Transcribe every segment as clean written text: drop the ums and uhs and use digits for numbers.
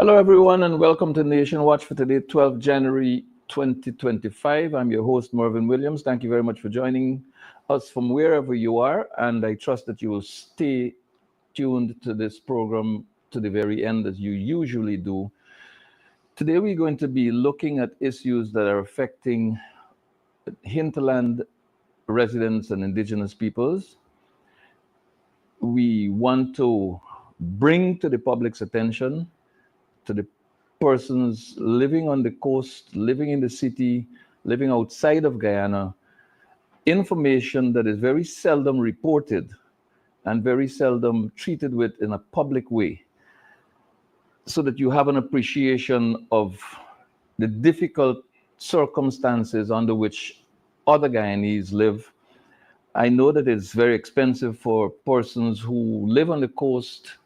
Hello, everyone, and welcome to Nation Watch for today, 12th January 2025. I'm your host, Mervyn Williams. Thank you very much for joining us from wherever you are, and I trust that you will stay tuned to this program to the very end, as you usually do. Today, we're going to be looking at issues that are affecting hinterland residents and indigenous peoples. We want to bring to the public's attention, to the persons living on the coast, living in the city, living outside of Guyana, information that is very seldom reported and very seldom treated with in a public way, so that you have an appreciation of the difficult circumstances under which other Guyanese live. I know that it's very expensive for persons who live on the coast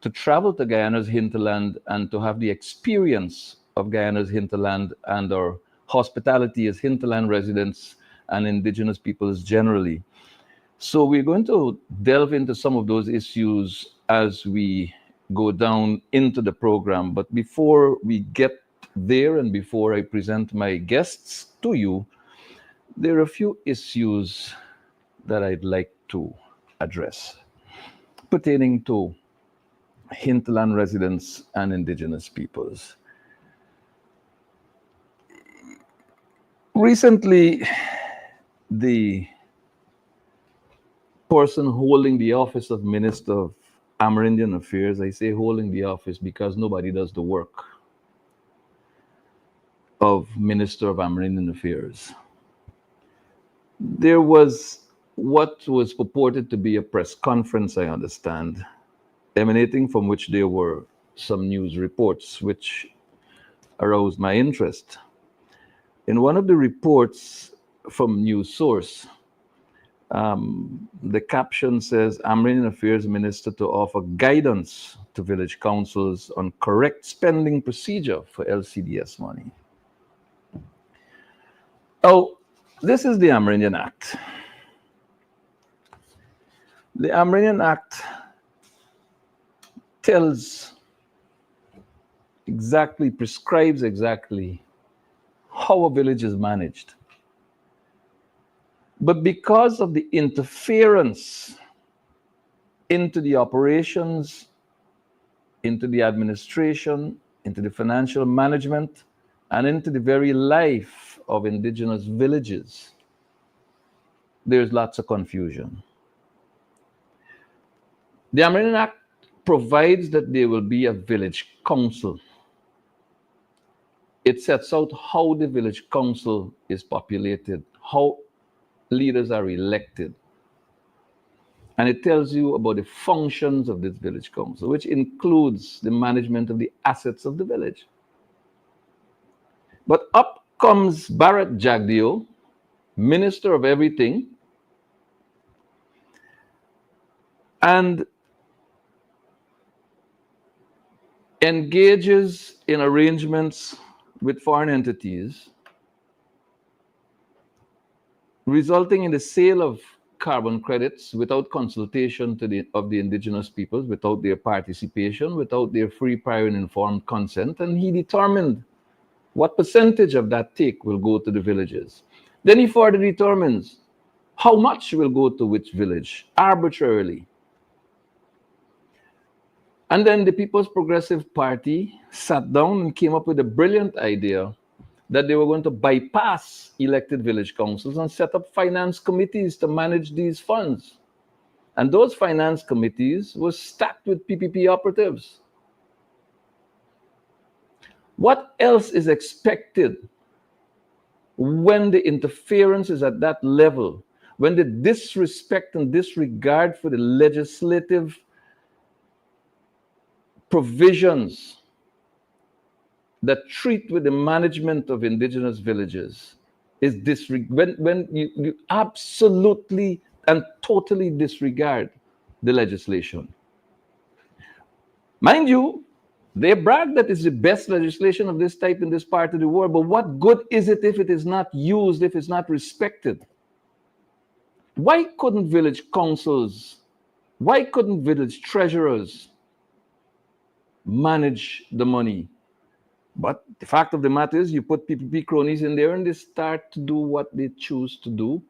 to travel to Guyana's hinterland and to have the experience of Guyana's hinterland and our hospitality as hinterland residents and indigenous peoples generally. So we're going to delve into some of those issues as we go down into the program. But before we get there and before I present my guests to you, there are a few issues that I'd like to address pertaining to hinterland residents and indigenous peoples. Recently, the person holding the office of Minister of Amerindian Affairs, I say holding the office because nobody does the work of Minister of Amerindian Affairs. There was what was purported to be a press conference, I understand, emanating from which there were some news reports which aroused my interest. In one of the reports from News Source, the caption says, Amerindian Affairs Minister to offer guidance to village councils on correct spending procedure for LCDS money. Oh, this is the Amerindian Act. The Amerindian Act prescribes exactly how a village is managed. But because of the interference into the operations, into the administration, into the financial management, and into the very life of indigenous villages, there's lots of confusion. The Amerindian Act provides that there will be a village council. It sets out how the village council is populated, how leaders are elected. And it tells you about the functions of this village council, which includes the management of the assets of the village. But up comes Barrett Jagdeo, Minister of Everything, and engages in arrangements with foreign entities, resulting in the sale of carbon credits without consultation of the indigenous peoples, without their participation, without their free, prior, and informed consent. And he determined what percentage of that take will go to the villages. Then he further determines how much will go to which village, arbitrarily. And then the People's Progressive Party sat down and came up with a brilliant idea that they were going to bypass elected village councils and set up finance committees to manage these funds. And those finance committees were stacked with PPP operatives. What else is expected when the interference is at that level, when the disrespect and disregard for the legislative provisions that treat with the management of indigenous villages is when you absolutely and totally disregard the legislation. Mind you, they brag that it's the best legislation of this type in this part of the world, but what good is it if it is not used, if it's not respected? Why couldn't village councils, why couldn't village treasurers manage the money. But the fact of the matter is, you put PPP cronies in there and they start to do what they choose to do.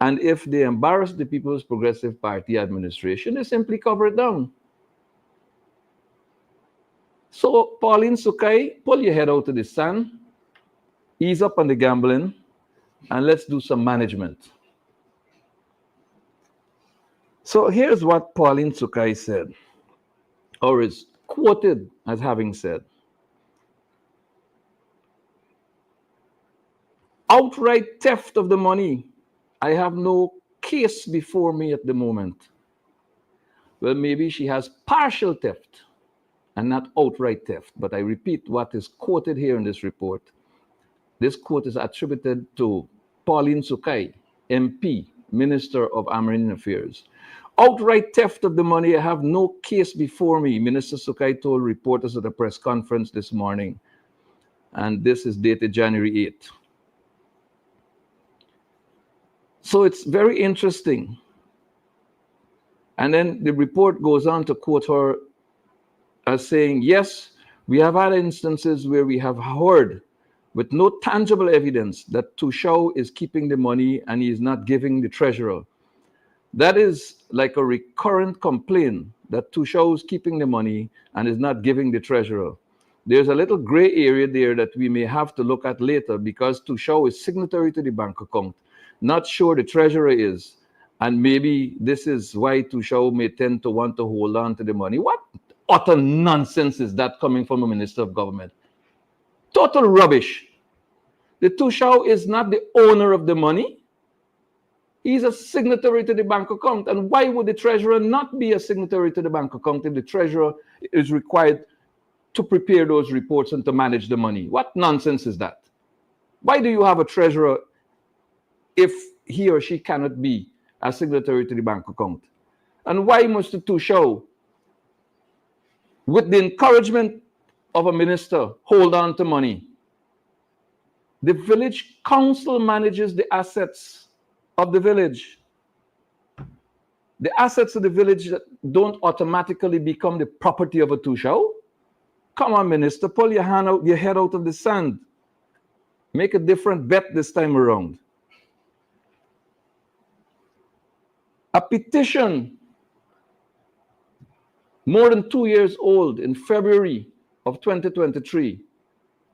And if they embarrass the People's Progressive Party administration, they simply cover it down. So, Pauline Sukai, pull your head out of the sand, ease up on the gambling, and let's do some management. So here's what Pauline Sukai said, or is quoted as having said. Outright theft of the money. I have no case before me at the moment. Well, maybe she has partial theft and not outright theft. But I repeat what is quoted here in this report. This quote is attributed to Pauline Sukai, MP, Minister of Marine Affairs. Outright theft of the money. I have no case before me, Minister Sukai told reporters at a press conference this morning. And this is dated January 8th. So it's very interesting. And then the report goes on to quote her as saying, yes, we have had instances where we have heard with no tangible evidence that Tushau is keeping the money and he is not giving the treasurer. That is like a recurrent complaint that Tushau is keeping the money and is not giving the treasurer. There's a little gray area there that we may have to look at later because Tushau is signatory to the bank account. Not sure the treasurer is, and maybe this is why Tushau may tend to want to hold on to the money. What utter nonsense is that coming from a minister of government? Total rubbish. The Tushau is not the owner of the money. He's a signatory to the bank account. And why would the treasurer not be a signatory to the bank account if the treasurer is required to prepare those reports and to manage the money? What nonsense is that? Why do you have a treasurer if he or she cannot be a signatory to the bank account? And why must the Tushau, with the encouragement of a minister, hold on to money? The village council manages the assets of the village. The assets of the village don't automatically become the property of a Tushau. Come on, minister, pull your head out of the sand. Make a different bet this time around. A petition more than 2 years old in February of 2023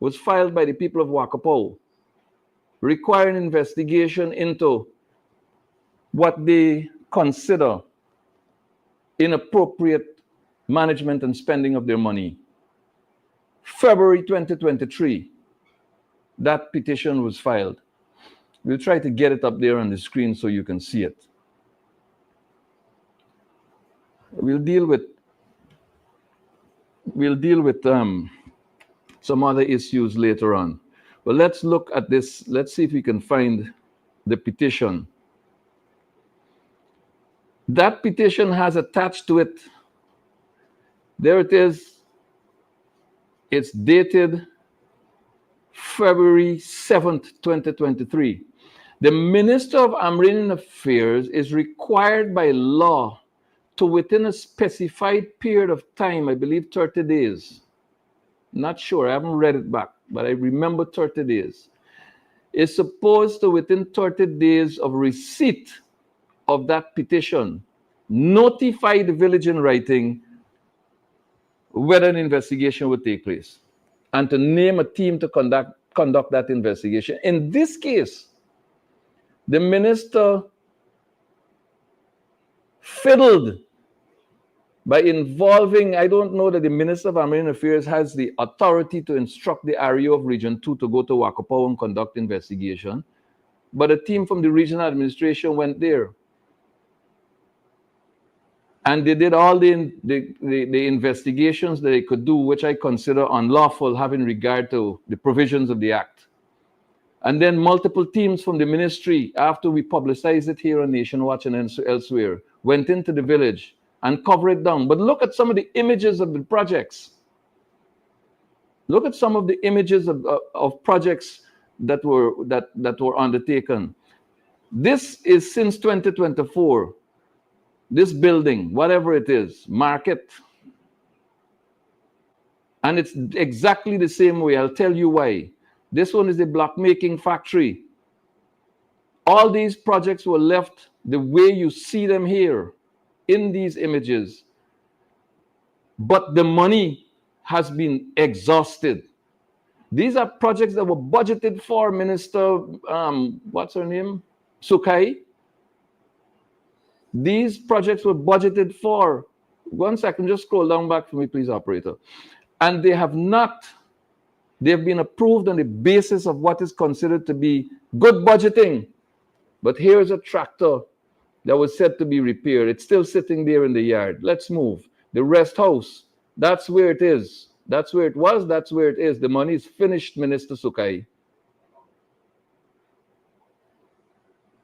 was filed by the people of Wakapau, requiring investigation into what they consider inappropriate management and spending of their money. February 2023, that petition was filed. We'll try to get it up there on the screen so you can see it. We'll deal with some other issues later on. But let's look at this. Let's see if we can find the petition. That petition has attached to it, there it is. It's dated February 7th, 2023. The Minister of Marine Affairs is required by law to, within a specified period of time, I believe 30 days. Not sure, I haven't read it back, but I remember 30 days. Is supposed to, within 30 days of receipt of that petition, notify the village in writing whether an investigation would take place and to name a team to conduct that investigation. In this case, the minister fiddled by involving, I don't know that the Minister of Marine Affairs has the authority to instruct the REO of Region 2 to go to Wakapau and conduct investigation, but a team from the regional administration went there. And they did all the investigations that they could do, which I consider unlawful, having regard to the provisions of the Act. And then multiple teams from the ministry, after we publicized it here on Nation Watch and elsewhere, went into the village and cover it down. But look at some of the images of the projects. Look at some of the images of projects that were undertaken. This is since 2024. This building, whatever it is, market, And it's exactly the same way. I'll tell you why. This one is a block making factory. All these projects were left the way you see them here in these images. But the money has been exhausted. These are projects that were budgeted for, Minister, what's her name? Sukai. These projects were budgeted for. 1 second, just scroll down back for me, please, operator. And they have not, they've been approved on the basis of what is considered to be good budgeting. But here's a tractor that was said to be repaired. It's still sitting there in the yard. Let's move. The rest house, that's where it is. That's where it was, that's where it is. The money is finished, Minister Sukai.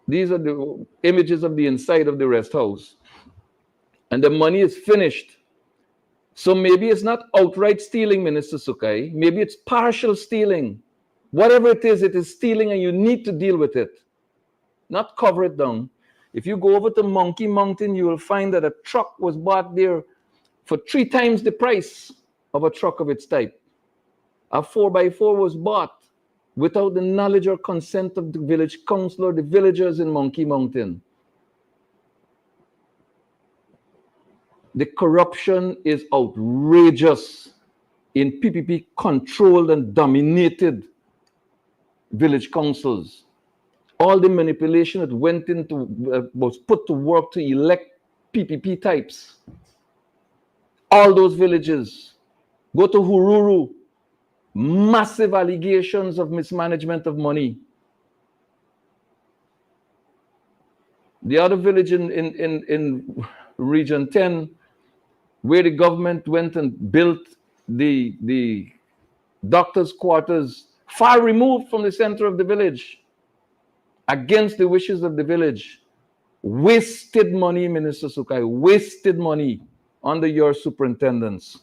These are the images of the inside of the rest house. And the money is finished. So maybe it's not outright stealing, Minister Sukai. Maybe it's partial stealing. Whatever it is stealing, and you need to deal with it. Not cover it down. If you go over to Monkey Mountain, you will find that a truck was bought there for 3 times the price of a truck of its type. A 4x4 was bought without the knowledge or consent of the village council or the villagers in Monkey Mountain. The corruption is outrageous in PPP controlled and dominated village councils. All the manipulation that went into, was put to work to elect PPP types. All those villages. Go to Hururu. Massive allegations of mismanagement of money. The other village in Region 10, where the government went and built the doctor's quarters far removed from the center of the village, against the wishes of the village. Wasted money, Minister Sukai, wasted money under your superintendents.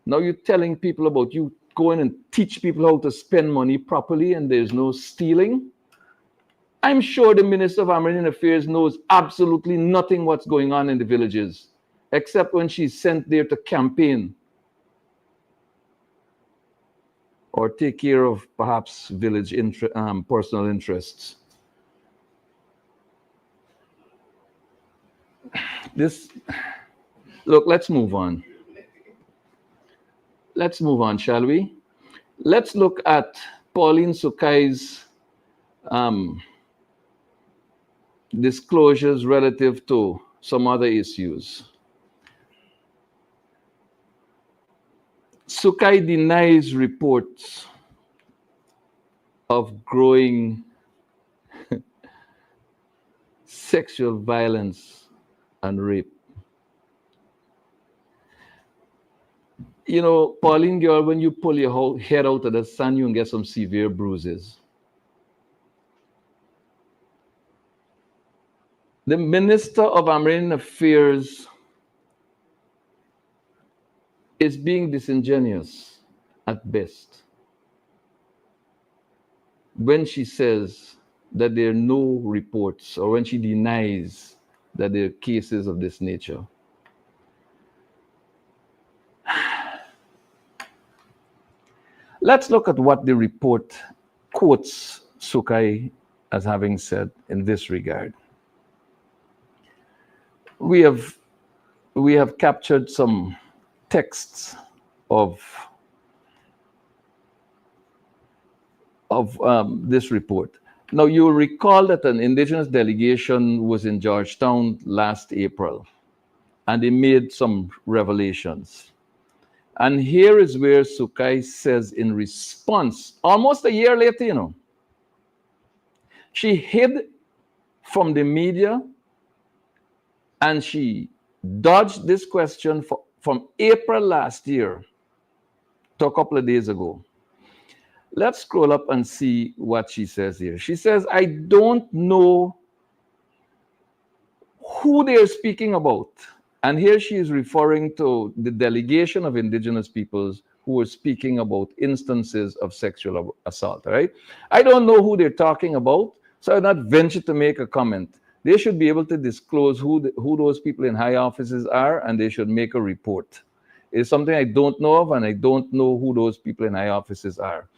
Now you're telling people about you going and teach people how to spend money properly and there's no stealing. I'm sure the Minister of Amerindian Affairs knows absolutely nothing what's going on in the villages, except when she's sent there to campaign or take care of perhaps village personal interests. Look, let's move on. Let's move on, shall we? Let's look at Pauline Sukai's disclosures relative to some other issues. Sukai denies reports of growing sexual violence and rape. You know, Pauline girl, when you pull your head out of the sun, you can get some severe bruises. The Minister of Amerindian Affairs is being disingenuous at best when she says that there are no reports, or when she denies that there are cases of this nature. Let's look at what the report quotes Sukai as having said in this regard. We have captured some texts of this report. Now, you will recall that an Indigenous delegation was in Georgetown last April, and they made some revelations. And here is where Sukai says in response, almost a year later, you know, she hid from the media and she dodged this question from April last year to a couple of days ago. Let's scroll up and see what she says here. She says, I don't know who they're speaking about. And here she is referring to the delegation of Indigenous peoples who were speaking about instances of sexual assault, right? I don't know who they're talking about, so I'll not venture to make a comment. They should be able to disclose who those people in high offices are, and they should make a report. is something I don't know of, and I don't know who those people in high offices are.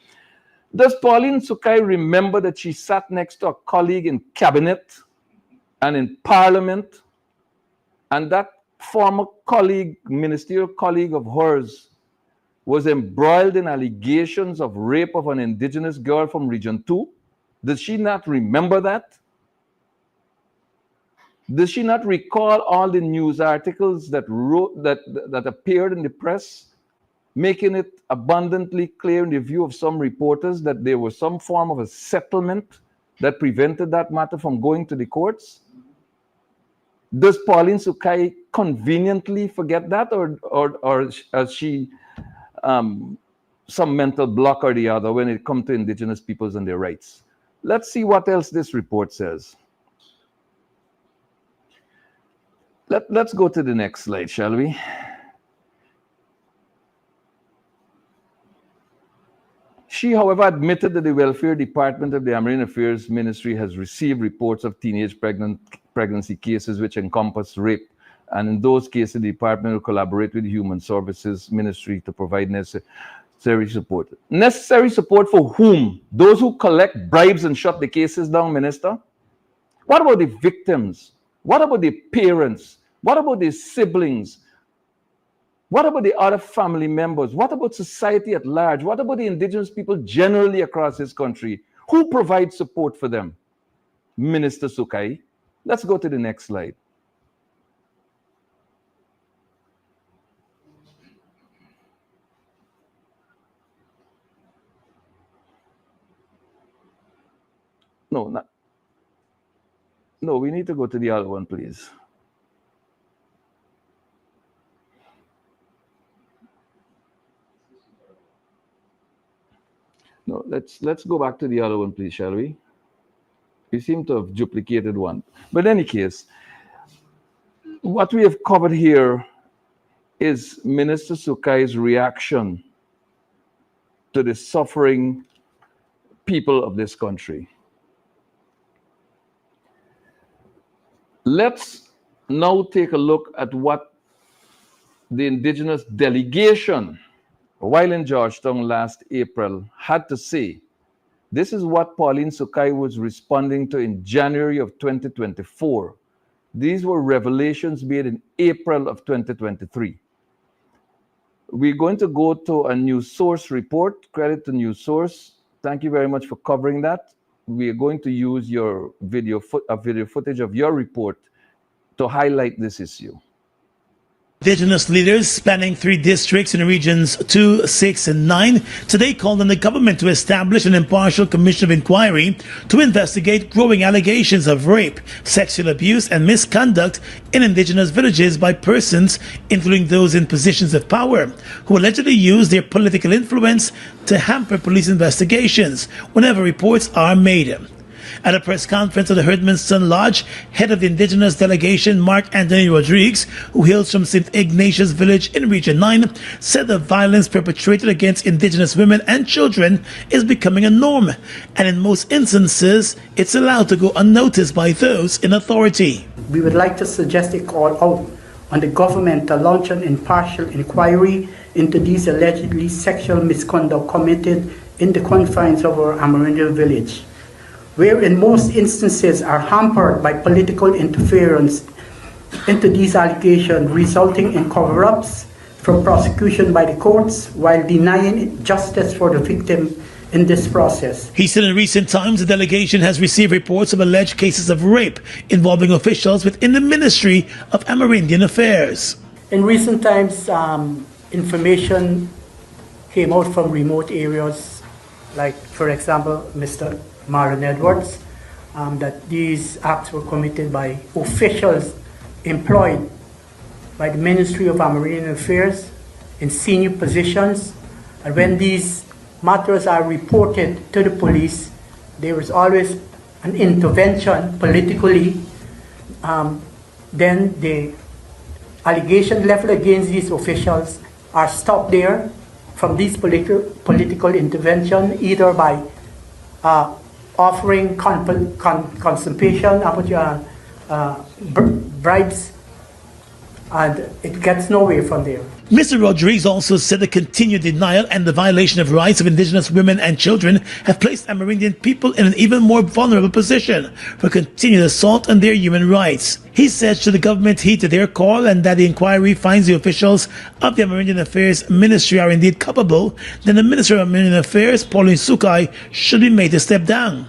Does Pauline Sukai remember that she sat next to a colleague in cabinet and in parliament, and that former colleague, ministerial colleague of hers, was embroiled in allegations of rape of an indigenous girl from Region 2? Does she not remember that? Does she not recall all the news articles that appeared in the press, making it abundantly clear in the view of some reporters that there was some form of a settlement that prevented that matter from going to the courts? Does Pauline Sukai conveniently forget that, or has she some mental block or the other when it comes to indigenous peoples and their rights? Let's see what else this report says. Let's go to the next slide, shall we? She, however, admitted that the Welfare Department of the Amerindian Affairs Ministry has received reports of teenage pregnancy cases which encompass rape. And in those cases, the department will collaborate with the Human Services Ministry to provide necessary support. Necessary support for whom? Those who collect bribes and shut the cases down, Minister? What about the victims? What about the parents? What about the siblings? What about the other family members? What about society at large? What about the indigenous people generally across this country? Who provides support for them? Minister Sukai. Let's go to the next slide. No, we need to go to the other one, please. No, let's go back to the other one, please, shall we? We seem to have duplicated one. But in any case, what we have covered here is Minister Sukai's reaction to the suffering people of this country. Let's now take a look at what the Indigenous delegation, while in Georgetown last April, had to say. This is what Pauline Sukai was responding to in January of 2024. These were revelations made in April of 2023. We're going to go to a News Source report. Credit to News Source. Thank you very much for covering that. We are going to use your video footage of your report to highlight this issue. Indigenous leaders spanning 3 districts in regions 2, 6, and 9 today called on the government to establish an impartial commission of inquiry to investigate growing allegations of rape, sexual abuse, and misconduct in indigenous villages by persons, including those in positions of power, who allegedly use their political influence to hamper police investigations whenever reports are made. At a press conference at the Herdmanson Lodge, head of the Indigenous delegation, Mark Anthony Rodriguez, who hails from St. Ignatius Village in Region 9, said the violence perpetrated against Indigenous women and children is becoming a norm, and in most instances, it's allowed to go unnoticed by those in authority. We would like to suggest a call out on the government to launch an impartial inquiry into these allegedly sexual misconduct committed in the confines of our Amerindian village, where in most instances are hampered by political interference into these allegations, resulting in cover-ups from prosecution by the courts while denying justice for the victim in this process. He said in recent times the delegation has received reports of alleged cases of rape involving officials within the Ministry of Amerindian Affairs. In recent times, information came out from remote areas, like, for example, Mr. Marlon Edwards, that these acts were committed by officials employed by the Ministry of Amerindian Affairs in senior positions. And when these matters are reported to the police, there is always an intervention politically. Then the allegations leveled against these officials are stopped there from this political intervention, either by offering compensation, bribes, and it gets nowhere from there. Mr. Rodriguez also said the continued denial and the violation of rights of Indigenous women and children have placed Amerindian people in an even more vulnerable position for continued assault on their human rights. He said should the government heed to their call and that the inquiry finds the officials of the Amerindian Affairs Ministry are indeed culpable, then the Minister of Amerindian Affairs, Pauline Sukai, should be made to step down.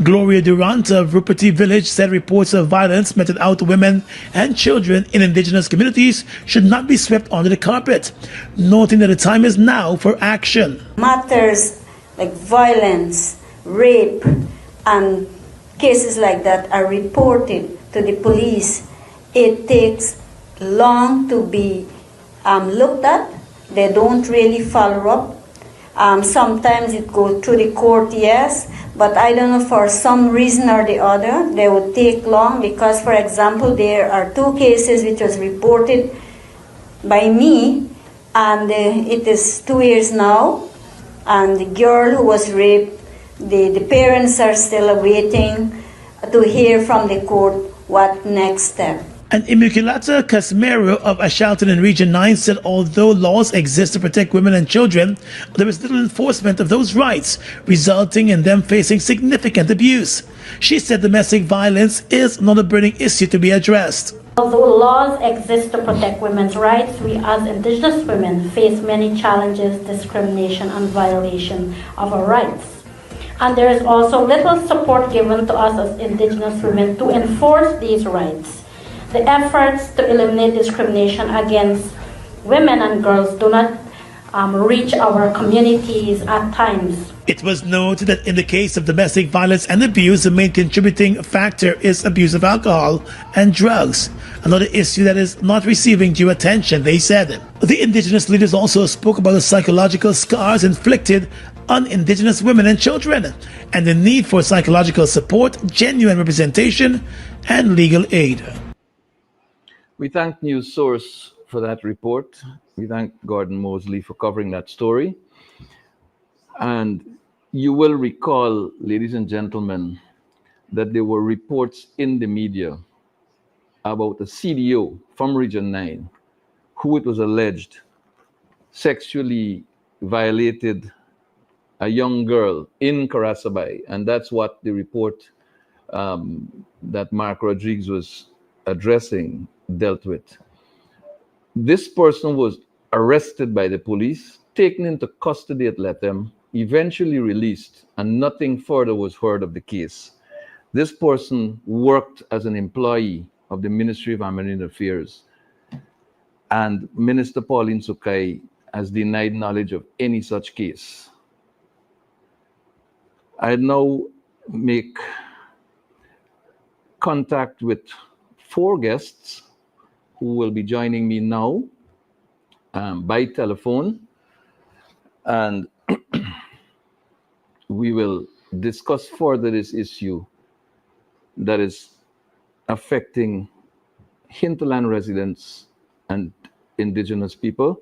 Gloria Durant of Rupert Village said reports of violence meted out to women and children in Indigenous communities should not be swept under the carpet, noting that the time is now for action. Matters like violence, rape, and cases like that are reported to the police. It takes long to be looked at. They don't really follow up. Sometimes it goes through the court, yes, but I don't know, for some reason or the other, they would take long because, for example, there are 2 cases which was reported by me, and it is 2 years now, and the girl who was raped, the parents are still awaiting to hear from the court what next step. And Immaculata Casmero of Ashalton in Region 9 said although laws exist to protect women and children, there is little enforcement of those rights, resulting in them facing significant abuse. She said domestic violence is not a burning issue to be addressed. Although laws exist to protect women's rights, we as Indigenous women face many challenges, discrimination, and violation of our rights. And there is also little support given to us as Indigenous women to enforce these rights. The efforts to eliminate discrimination against women and girls do not reach our communities at times. It was noted that in the case of domestic violence and abuse, the main contributing factor is abuse of alcohol and drugs, another issue that is not receiving due attention, they said. The Indigenous leaders also spoke about the psychological scars inflicted on Indigenous women and children, and the need for psychological support, genuine representation, and legal aid. We thank News Source for that report. We thank Gordon Mosley for covering that story. And you will recall, ladies and gentlemen, that there were reports in the media about a CDO from Region 9 who, it was alleged, sexually violated a young girl in Carasabai. And that's what the report that Mark Rodriguez was addressing dealt with. This person was arrested by the police, taken into custody at Lethem, eventually released, and nothing further was heard of the case. This person worked as an employee of the Ministry of Amerindian Affairs, and Minister Pauline Sukai has denied knowledge of any such case. I now make contact with 4 guests who will be joining me now by telephone, and we will discuss further this issue that is affecting hinterland residents and Indigenous people.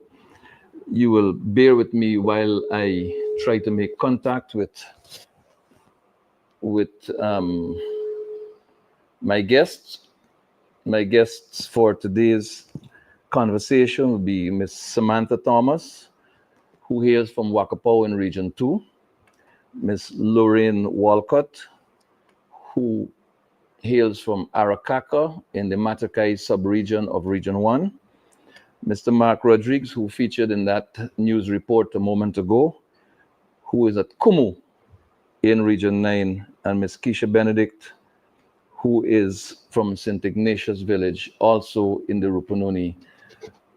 You will bear with me while I try to make contact with my guests. My guests for today's conversation will be Ms. Samantha Thomas, who hails from Wakapau in Region 2, Ms. Lorraine Walcott, who hails from Arakaka in the Matakai sub-region of Region 1, Mr. Mark Rodriguez, who featured in that news report a moment ago, who is at Kumu in Region 9, and Ms. Keisha Benedict, who is from St. Ignatius Village, also in the Rupununi.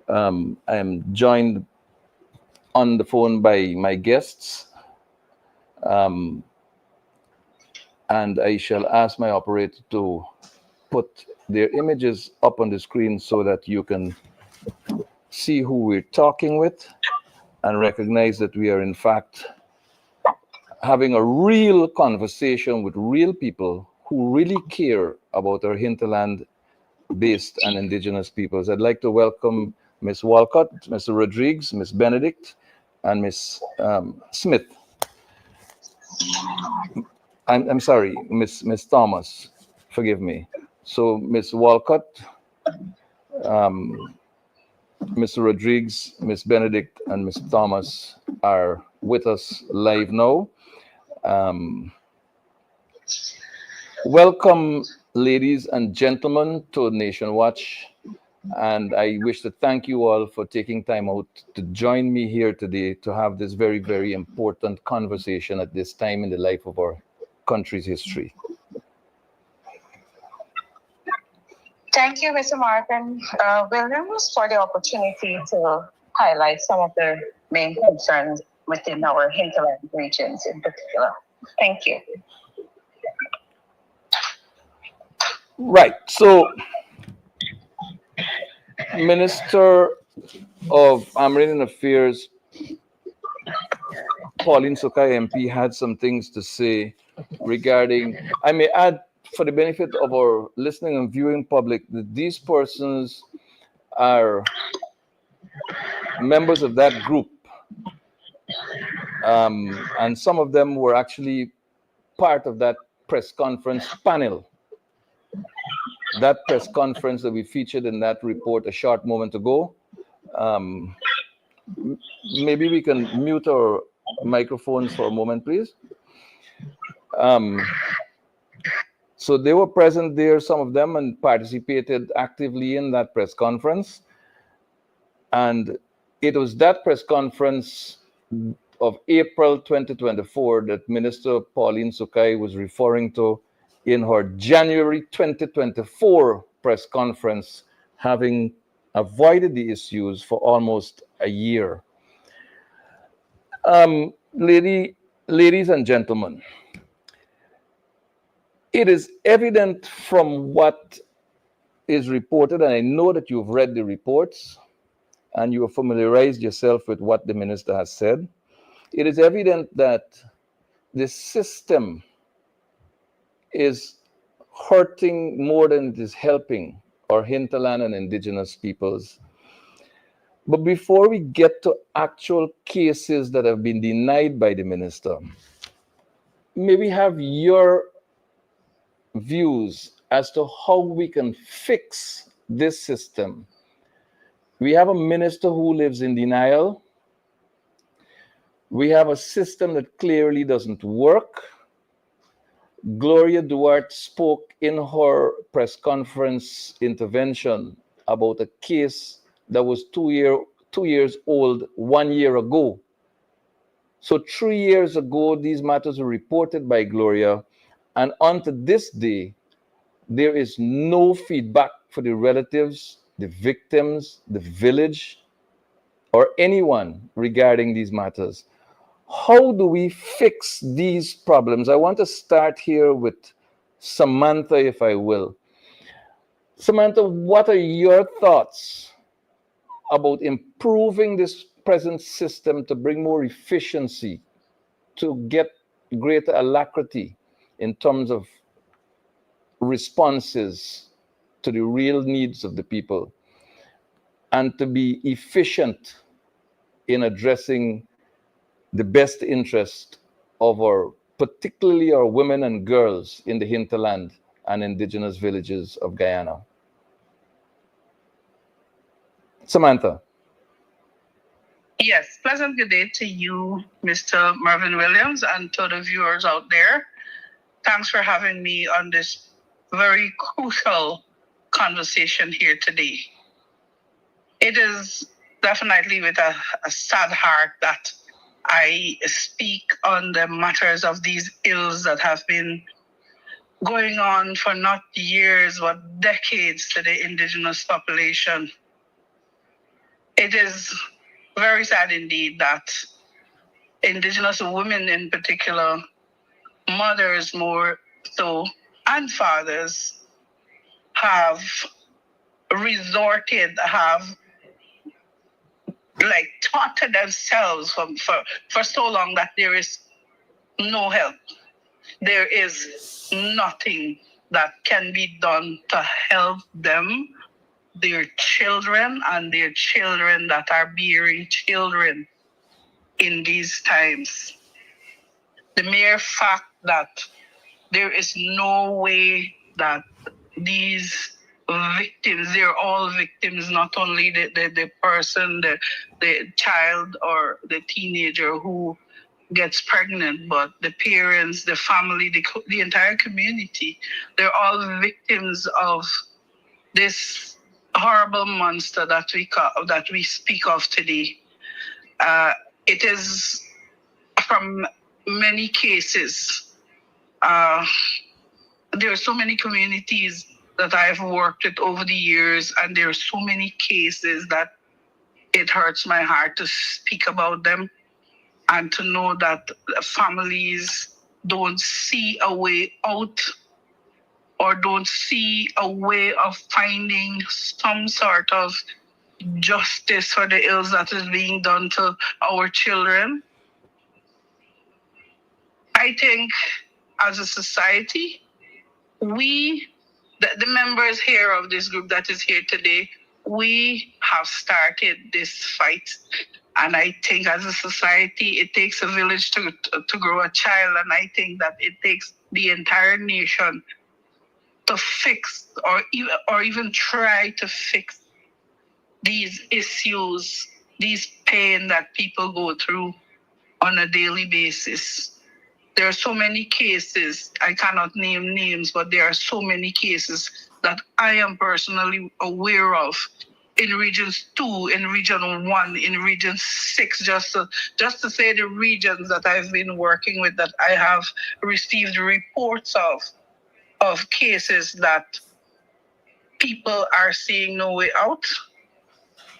I am joined on the phone by my guests, and I shall ask my operator to put their images up on the screen so that you can see who we're talking with and recognize that we are in fact having a real conversation with real people who really care about our hinterland-based and Indigenous peoples. I'd like to welcome Ms. Walcott, Mr. Rodriguez, Ms. Benedict, and Ms. Smith. I'm sorry, Ms. Thomas, forgive me. So Ms. Walcott, Mr. Rodriguez, Ms. Benedict, and Ms. Thomas are with us live now. Welcome, ladies and gentlemen, to Nation Watch. And I wish to thank you all for taking time out to join me here today to have this very, very important conversation at this time in the life of our country's history. Thank you, Mr. Marvin Williams, for the opportunity to highlight some of the main concerns within our hinterland regions in particular. Thank you. Right. So, Minister of Agrarian Affairs, Pauline Sukai MP, had some things to say regarding, I may add, for the benefit of our listening and viewing public, that these persons are members of that group. And some of them were actually part of that press conference panel. That press conference that we featured in that report a short moment ago. Maybe we can mute our microphones for a moment, please. So they were present there, some of them, and participated actively in that press conference. And it was that press conference of April 2024 that Minister Pauline Sukai was referring to in her January 2024 press conference, having avoided the issues for almost a year. Ladies and gentlemen, it is evident from what is reported, and I know that you've read the reports and you have familiarized yourself with what the minister has said. It is evident that the system is hurting more than it is helping our hinterland and indigenous peoples. But before we get to actual cases that have been denied by the minister, may we have your views as to how we can fix this system? We have a minister who lives in denial. We have a system that clearly doesn't work. Gloria Duarte spoke in her press conference intervention about a case that was 2 years old 1 year ago. So 3 years ago, these matters were reported by Gloria, and unto this day, there is no feedback for the relatives, the victims, the village, or anyone regarding these matters. How do we fix these problems? I want to start here with Samantha, if I will. Samantha, what are your thoughts about improving this present system to bring more efficiency, to get greater alacrity in terms of responses to the real needs of the people, and to be efficient in addressing the best interest of particularly our women and girls in the hinterland and indigenous villages of Guyana? Samantha. Yes, pleasant good day to you, Mr. Mervyn Williams, and to the viewers out there. Thanks for having me on this very crucial conversation here today. It is definitely with a sad heart that I speak on the matters of these ills that have been going on for not years, but decades to the indigenous population. It is very sad indeed that indigenous women in particular, mothers more so, and fathers have taught to themselves for so long that there is no help. There is nothing that can be done to help them, their children, and their children that are bearing children in these times. The mere fact that there is no way that these victims. They're all victims, not only the person, the child or the teenager who gets pregnant, but the parents, the family, the entire community. They're all victims of this horrible monster that we speak of today. It is from many cases. There are so many communities that I've worked with over the years, and there are so many cases that it hurts my heart to speak about them and to know that families don't see a way out or don't see a way of finding some sort of justice for the ills that is being done to our children. I think as a society, the members here of this group that is here today, we have started this fight. And I think as a society, it takes a village to grow a child. And I think that it takes the entire nation to fix or even try to fix these issues, these pain that people go through on a daily basis. There are so many cases, I cannot name names, but there are so many cases that I am personally aware of in regions 2, in region 1, in region 6, just to say the regions that I've been working with, that I have received reports of cases that people are seeing no way out.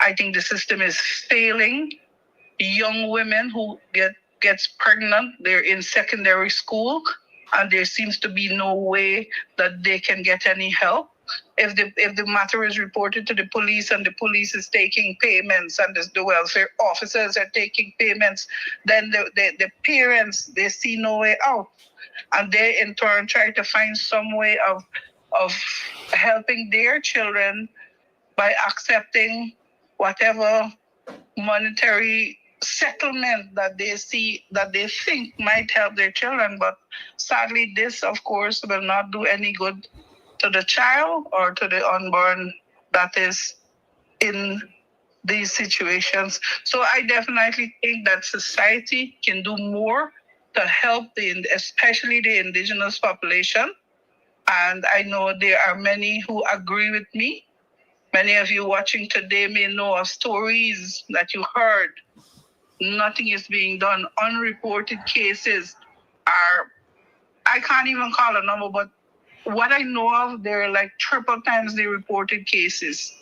I think the system is failing. Young women who gets pregnant, they're in secondary school, and there seems to be no way that they can get any help. If the matter is reported to the police and the police is taking payments and the welfare officers are taking payments, then the parents, they see no way out. And they in turn try to find some way of helping their children by accepting whatever monetary settlement that they see, that they think might help their children. But sadly, this, of course, will not do any good to the child or to the unborn that is in these situations. So I definitely think that society can do more to help especially the indigenous population. And I know there are many who agree with me. Many of you watching today may know of stories that you heard. Nothing is being done. Unreported cases are, I can't even call a number, but what I know of, they're like triple times the reported cases.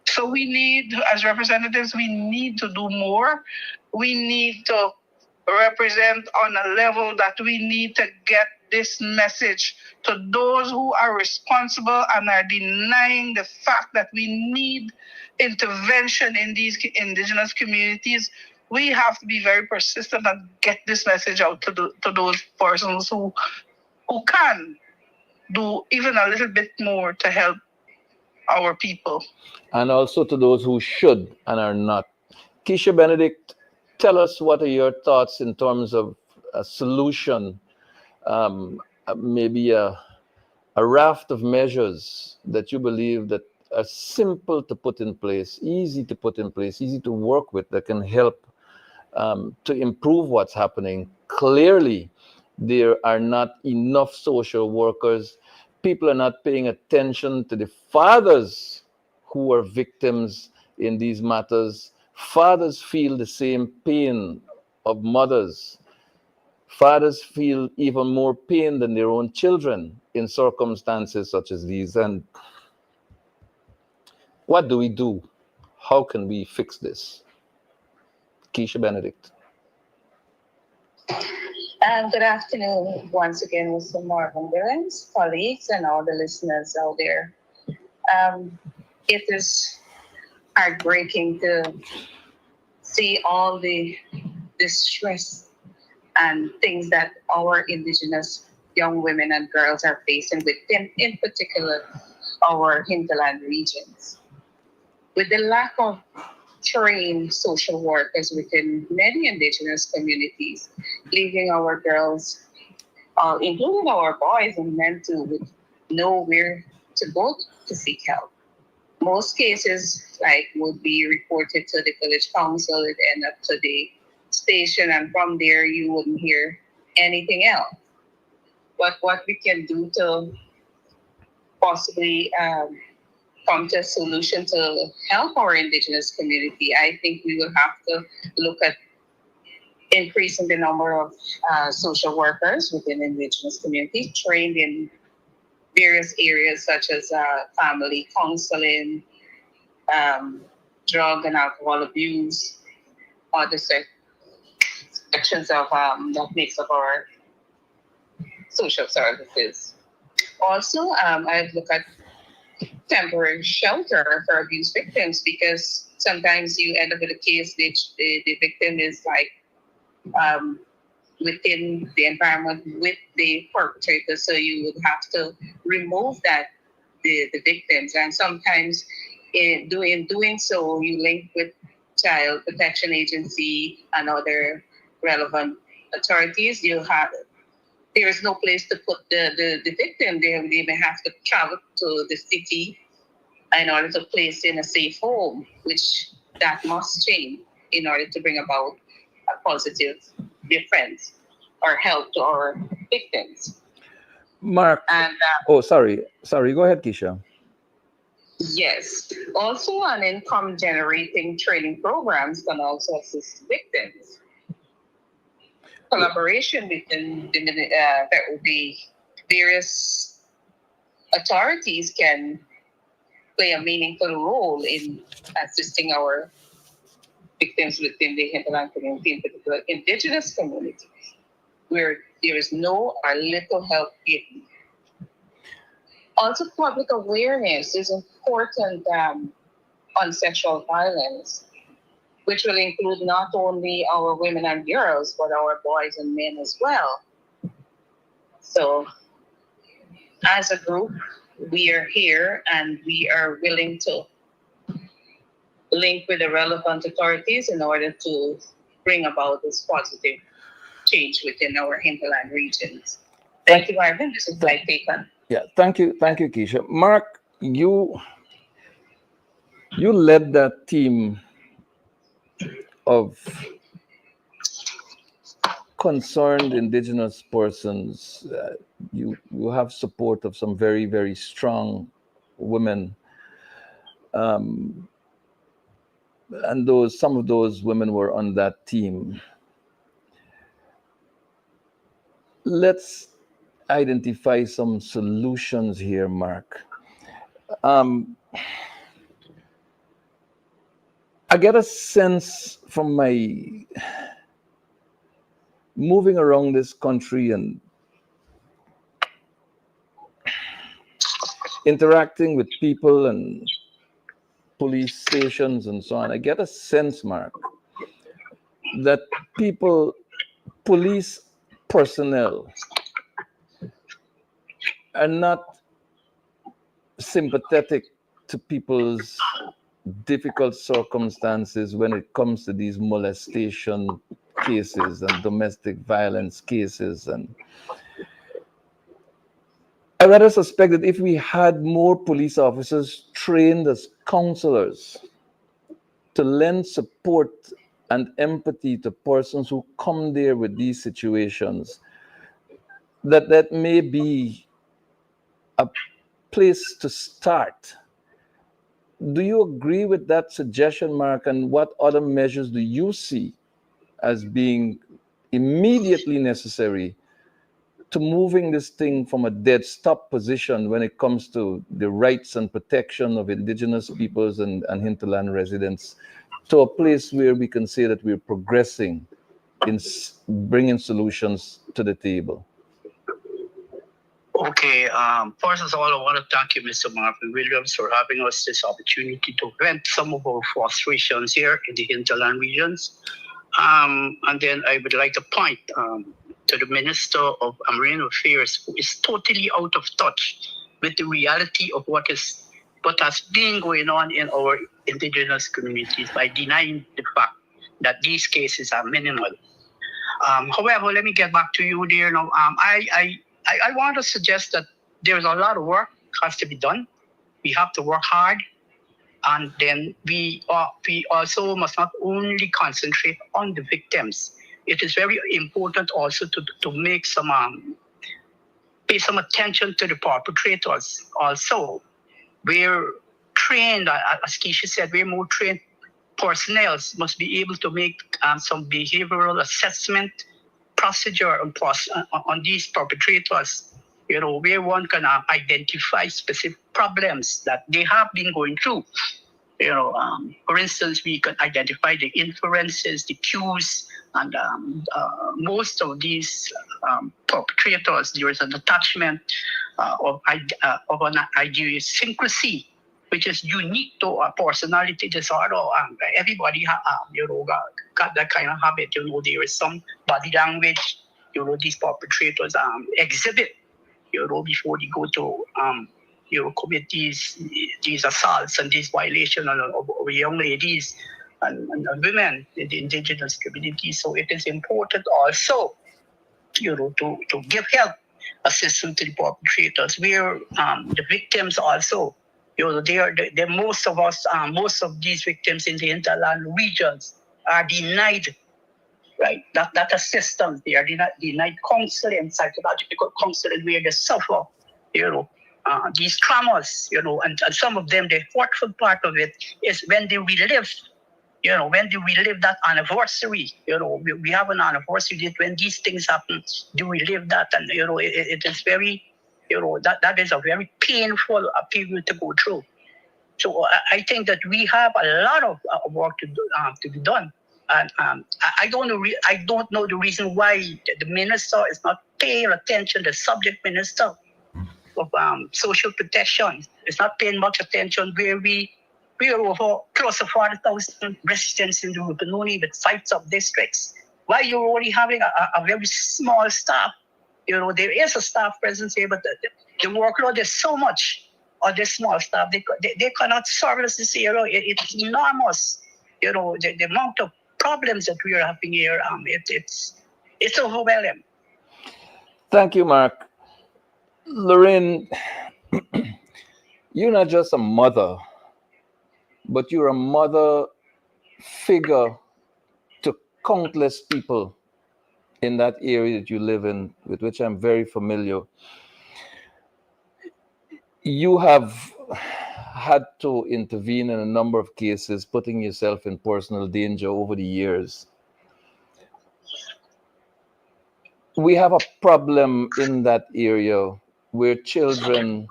So we need, as representatives, we need to do more. We need to represent on a level that we need to get this message to those who are responsible and are denying the fact that we need intervention in these indigenous communities. We have to be very persistent and get this message out to those persons who can do even a little bit more to help our people. And also to those who should and are not. Keisha Benedict, tell us, what are your thoughts in terms of a solution, maybe a raft of measures that you believe that are simple to put in place, easy to put in place, easy to work with, that can help to improve what's happening. Clearly, there are not enough social workers. People are not paying attention to the fathers who are victims in these matters. Fathers feel the same pain of mothers. Fathers feel even more pain than their own children in circumstances such as these. And what do we do? How can we fix this? Keisha Benedict. Good afternoon once again, Mr. Mervyn Williams, colleagues, and all the listeners out there. It is heartbreaking to see all the distress and things that our indigenous young women and girls are facing within, in particular, our hinterland regions. With the lack of trained social workers within many indigenous communities, leaving our girls, including our boys and men too, with nowhere to go to seek help. Most cases would be reported to the village council, it end up to the station, and from there you wouldn't hear anything else. But what we can do to possibly come to a solution to help our Indigenous community, I think we will have to look at increasing the number of social workers within Indigenous communities trained in various areas such as family counseling, drug and alcohol abuse, other sections of that makes up our social services. Also, I've looked at temporary shelter for abuse victims, because sometimes you end up with a case which the victim is within the environment with the perpetrator, so you would have to remove the victims, and sometimes in doing so you link with child protection agency and other relevant authorities. There is no place to put the victim. They may have to travel to the city in order to place in a safe home, which that must change in order to bring about a positive difference or help to our victims. Mark. And Sorry. Go ahead, Keisha. yes, also an income generating training programs can also assist victims. Collaboration between the various authorities can play a meaningful role in assisting our victims within the hinterland community, in particular Indigenous communities, where there is no or little help given. Also, public awareness is important on sexual violence, which will include not only our women and girls, but our boys and men as well. So, as a group, we are here and we are willing to link with the relevant authorities in order to bring about this positive change within our hinterland regions. Thank you, Marvin. This is my take on. Yeah, thank you, Keisha. Mark, you led that team of concerned Indigenous persons. You have support of some very, very strong women, and some of those women were on that team. Let's identify some solutions here, Mark. I get a sense from my moving around this country and interacting with people and police stations and so on, I get a sense, Mark, that police personnel are not sympathetic to people's difficult circumstances when it comes to these molestation cases and domestic violence cases. And I rather suspect that if we had more police officers trained as counselors to lend support and empathy to persons who come there with these situations, that may be a place to start. Do you agree with that suggestion, Mark? And what other measures do you see as being immediately necessary to moving this thing from a dead stop position when it comes to the rights and protection of Indigenous peoples and hinterland residents to a place where we can say that we're progressing in bringing solutions to the table? Okay, first of all, I want to thank you, Mr. Mervyn Williams, for having us this opportunity to vent some of our frustrations here in the hinterland regions. And then I would like to point to the Minister of Marine Affairs, who is totally out of touch with the reality of what has been going on in our Indigenous communities by denying the fact that these cases are minimal. However, let me get back to you there now. I want to suggest that there's a lot of work has to be done we have to work hard, and then we also must not only concentrate on the victims. It is very important also to make some pay some attention to the perpetrators also. We're trained, as Keisha said, we're more trained personnel must be able to make some behavioral assessment procedure on these perpetrators, where one can identify specific problems that they have been going through. For instance, we can identify the inferences, the cues, and most of these perpetrators, there is an attachment of an idiosyncrasy, which is unique to a personality disorder. Everybody got that kind of habit. There is some body language, these perpetrators exhibit, before they go to commit these assaults and these violations of young ladies and women in the indigenous community. So it is important also, to give help, assistance to the perpetrators, where the victims also, they're most of us, most of these victims in the hinterland regions are denied, right? That assistance, they are denied counseling, psychological counseling, where they suffer, these traumas, and some of them, the hurtful part of it is when they relive, when they relive that anniversary, we have an anniversary when these things happen, do we live that? And, it is very, that is a very painful period to go through. So I think that we have a lot of work to be done. And I don't know the reason why the minister is not paying attention, the subject minister of social protection is not paying much attention, where we are over close to 40,000 residents in the Rupununi with 5 sub-districts. Why you're only having a very small staff? There is a staff presence here, but the workload is so much on this small staff. They cannot service this area. It's enormous. The amount of problems that we are having here, it's overwhelming. Thank you, Mark. Lorraine, you're not just a mother, but you're a mother figure to countless people in that area that you live in, with which I'm very familiar. You have had to intervene in a number of cases, putting yourself in personal danger over the years. We have a problem in that area where children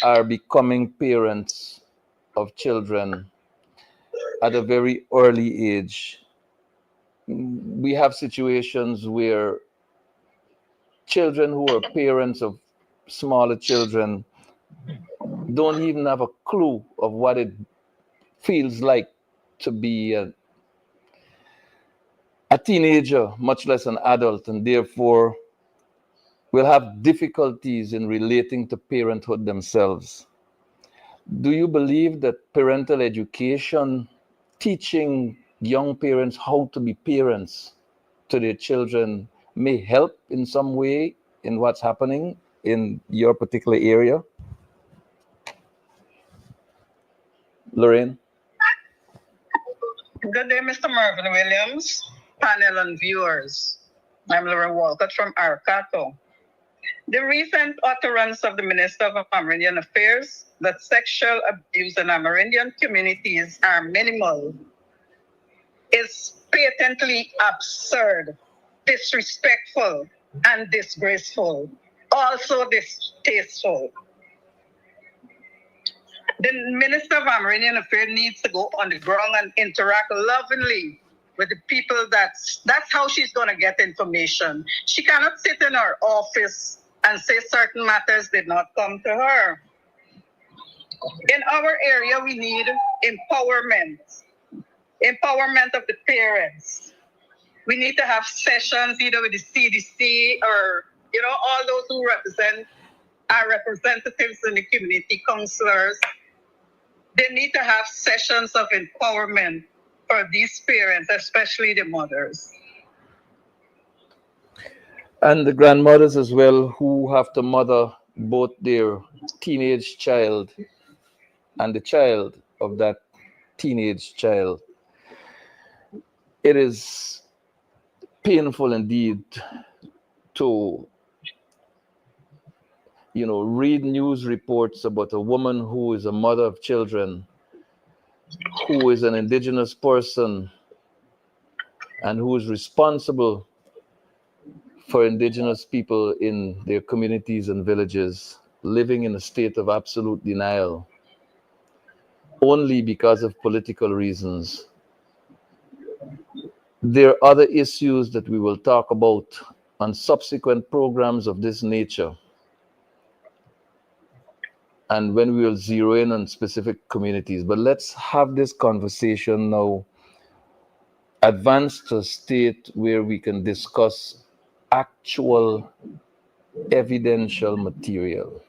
are becoming parents of children at a very early age. We have situations where children who are parents of smaller children don't even have a clue of what it feels like to be a teenager, much less an adult, and therefore will have difficulties in relating to parenthood themselves. Do you believe that parental education, teaching young parents how to be parents to their children, may help in some way in what's happening in your particular area? Lorraine? Good day, Mr. Mervyn Williams, panel and viewers. I'm Lorraine Walcott from Arcato. The recent utterance of the Minister of Amerindian Affairs that sexual abuse in Amerindian communities are minimal is patently absurd, disrespectful, and disgraceful, also distasteful. The Minister of Amerindian Affairs needs to go on the ground and interact lovingly with the people. That's how she's going to get information. She cannot sit in her office and say certain matters did not come to her. In our area, we need empowerment of the parents. We need to have sessions either with the CDC or, all those who represent our representatives in the community, counselors. They need to have sessions of empowerment for these parents, especially the mothers. And the grandmothers as well, who have to mother both their teenage child and the child of that teenage child. It is painful indeed to, read news reports about a woman who is a mother of children, who is an indigenous person, and who is responsible for indigenous people in their communities and villages living in a state of absolute denial only because of political reasons. There are other issues that we will talk about on subsequent programs of this nature, and when we will zero in on specific communities. But let's have this conversation now advance to a state where we can discuss actual evidential material.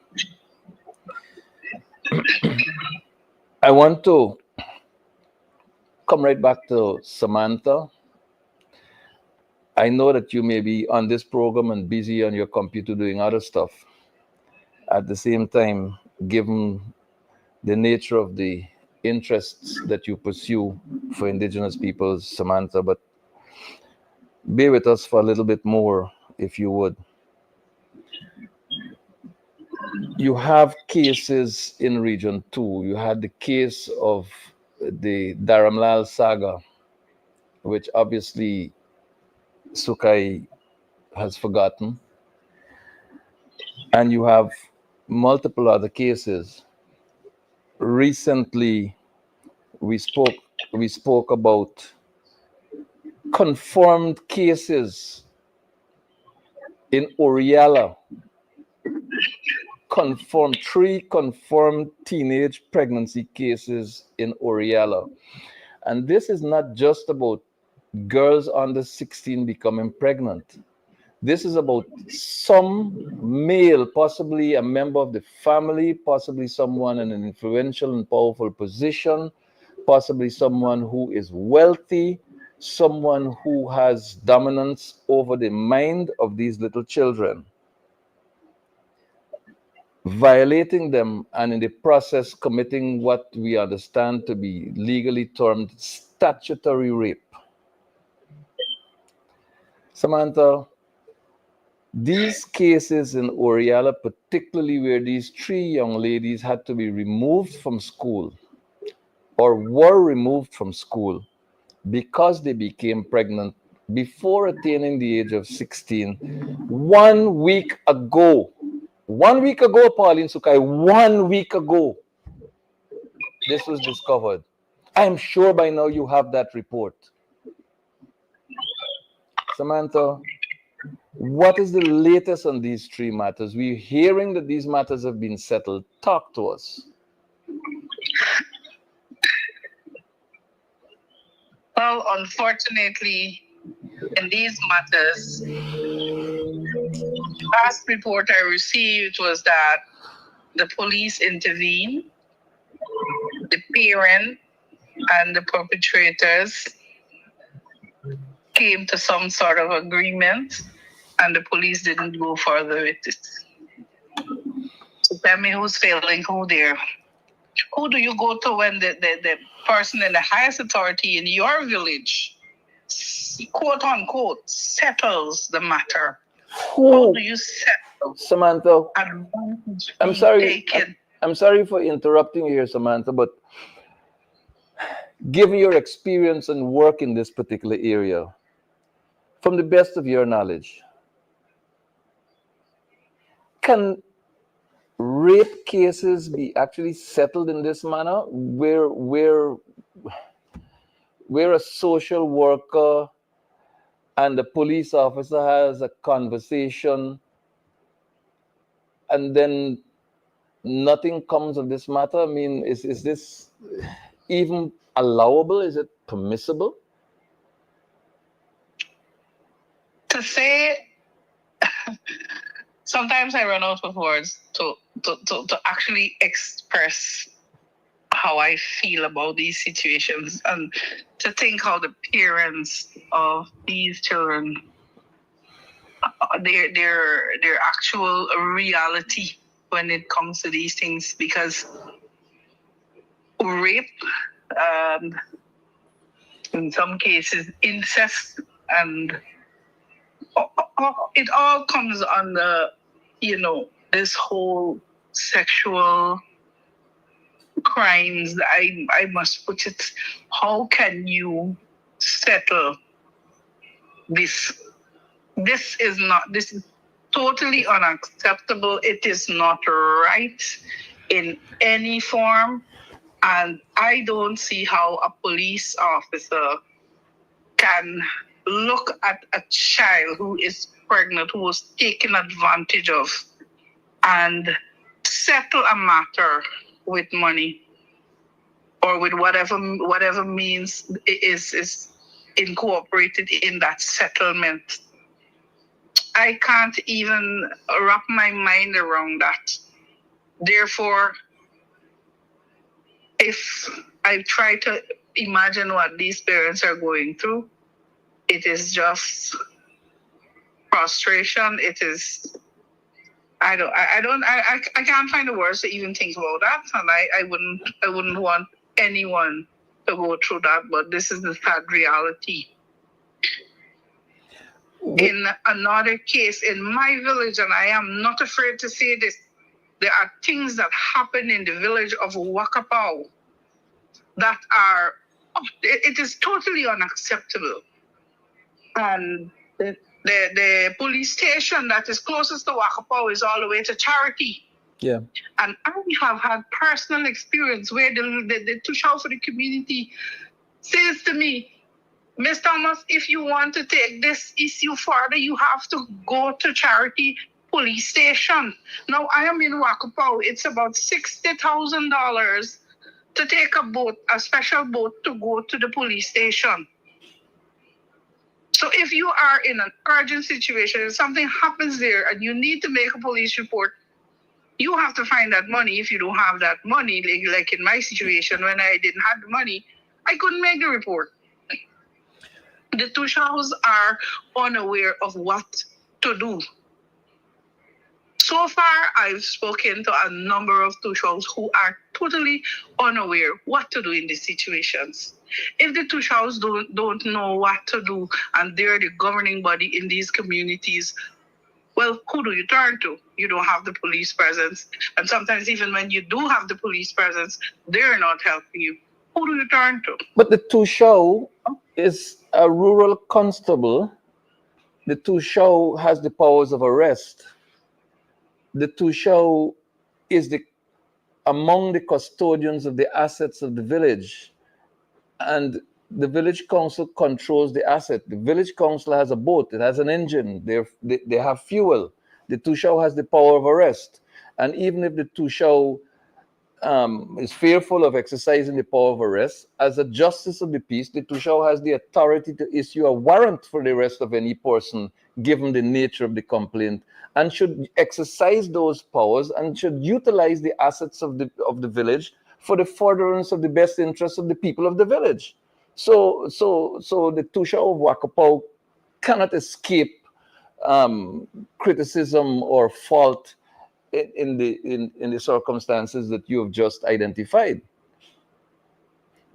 I want to come right back to Samantha. I know that you may be on this program and busy on your computer doing other stuff. At the same time, given the nature of the interests that you pursue for indigenous peoples, Samantha, but bear with us for a little bit more, if you would. You have cases in Region 2. You had the case of the Dharamlal saga, which obviously Sukai has forgotten. And you have multiple other cases. Recently, we spoke about confirmed cases in Oriala. Three confirmed teenage pregnancy cases in Oriala. And this is not just about girls under 16 becoming pregnant. This is about some male, possibly a member of the family, possibly someone in an influential and powerful position, possibly someone who is wealthy, someone who has dominance over the mind of these little children, violating them, and in the process committing what we understand to be legally termed statutory rape. Samantha, these cases in Oriala, particularly where these three young ladies had to be removed from school or were removed from school because they became pregnant before attaining the age of 16, 1 week ago. 1 week ago, Pauline Sukai, 1 week ago, this was discovered. I'm sure by now you have that report. Samantha, what is the latest on these three matters? We're hearing that these matters have been settled. Talk to us. Well, unfortunately, in these matters, last report I received was that the police intervened, the parent and the perpetrators came to some sort of agreement, and the police didn't go further with it. So tell me who's failing who there. Who do you go to when the person in the highest authority in your village, quote unquote, settles the matter? How do you settle? Samantha, I'm sorry. I'm sorry for interrupting you here, Samantha, but given your experience and work in this particular area, from the best of your knowledge, can rape cases be actually settled in this manner, where a social worker and the police officer has a conversation and then nothing comes of this matter? I mean, is this even allowable? Is it permissible? To say, sometimes I run out of words to actually express how I feel about these situations, and to think how the parents of these children, their actual reality when it comes to these things, because rape, in some cases incest, and it all comes under, this whole sexual crimes. I must put it, how can you settle this? This is totally unacceptable. It is not right in any form. And I don't see how a police officer can look at a child who is pregnant, who was taken advantage of, and settle a matter with money or with whatever means is incorporated in that settlement. I can't even wrap my mind around that. Therefore, if I try to imagine what these parents are going through, it is just frustration. It is, I can't find the words to even think about that, and I wouldn't want anyone to go through that. But this is the sad reality. In another case in my village, and I am not afraid to say this, there are things that happen in the village of Wakapau that are, it is totally unacceptable. And the police station that is closest to Wakapau is all the way to Charity. Yeah. And I have had personal experience where the Tushaw for the community says to me, Ms. Thomas, if you want to take this issue further, you have to go to Charity Police Station. Now, I am in Wakapau. It's about $60,000 to take a special boat to go to the police station. So if you are in an urgent situation and something happens there and you need to make a police report, you have to find that money. If you don't have that money, like in my situation, when I didn't have the money, I couldn't make the report. The Tushaws are unaware of what to do. So far, I've spoken to a number of Tushaws who are totally unaware what to do in these situations. If the Tushaws don't know what to do and they're the governing body in these communities, well, who do you turn to? You don't have the police presence. And sometimes even when you do have the police presence, they're not helping you. Who do you turn to? But the Tushaw is a rural constable. The Tushaw has the powers of arrest. The Tushaw is among the custodians of the assets of the village. And the village council controls the asset. The village council has a boat. It has an engine. They have fuel. The Tushaw has the power of arrest. And even if the Tushaw is fearful of exercising the power of arrest, as a justice of the peace, the Tushaw has the authority to issue a warrant for the arrest of any person, given the nature of the complaint, and should exercise those powers and should utilize the assets of the village for the furtherance of the best interests of the people of the village. So the Tushaw of Wakapau cannot escape criticism or fault in the circumstances that you have just identified.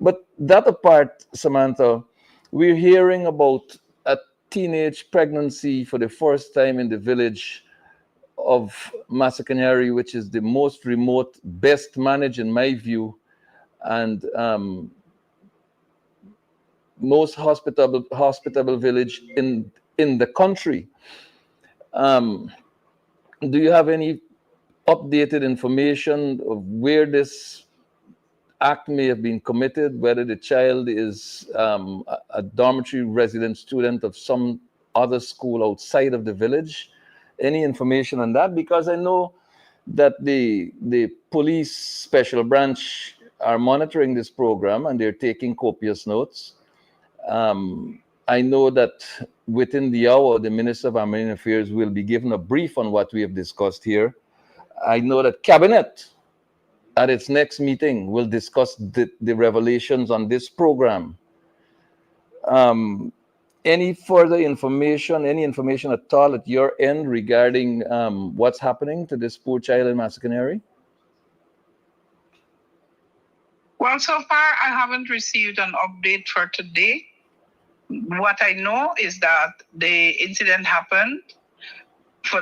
But that apart, Samantha, we're hearing about a teenage pregnancy for the first time in the village of Massakanari, which is the most remote, best managed in my view, and most hospitable village in the country. Do you have any updated information of where this act may have been committed, whether the child is a dormitory resident student of some other school outside of the village? Any information on that? Because I know that the police special branch are monitoring this program and they're taking copious notes. I know that within the hour, the Minister of Armed Affairs will be given a brief on what we have discussed here. I know that Cabinet at its next meeting will discuss the revelations on this program. Any further information, any information at all at your end regarding what's happening to this poor child in Massacanary? Well, so far I haven't received an update for today. What I know is that the incident happened.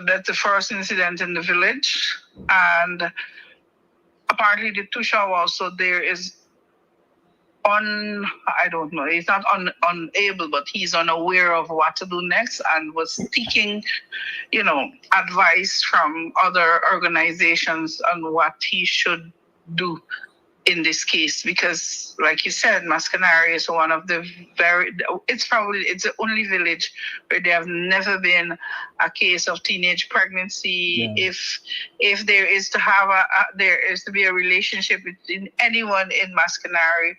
That's the first incident in the village, and apparently the Tusha also there is I don't know, he's not unable, but he's unaware of what to do next and was seeking, advice from other organizations on what he should do in this case, because like you said, Mascanari is one of the it's the only village where there have never been a case of teenage pregnancy. Yeah. If there is to have there is to be a relationship between anyone in Mascanari,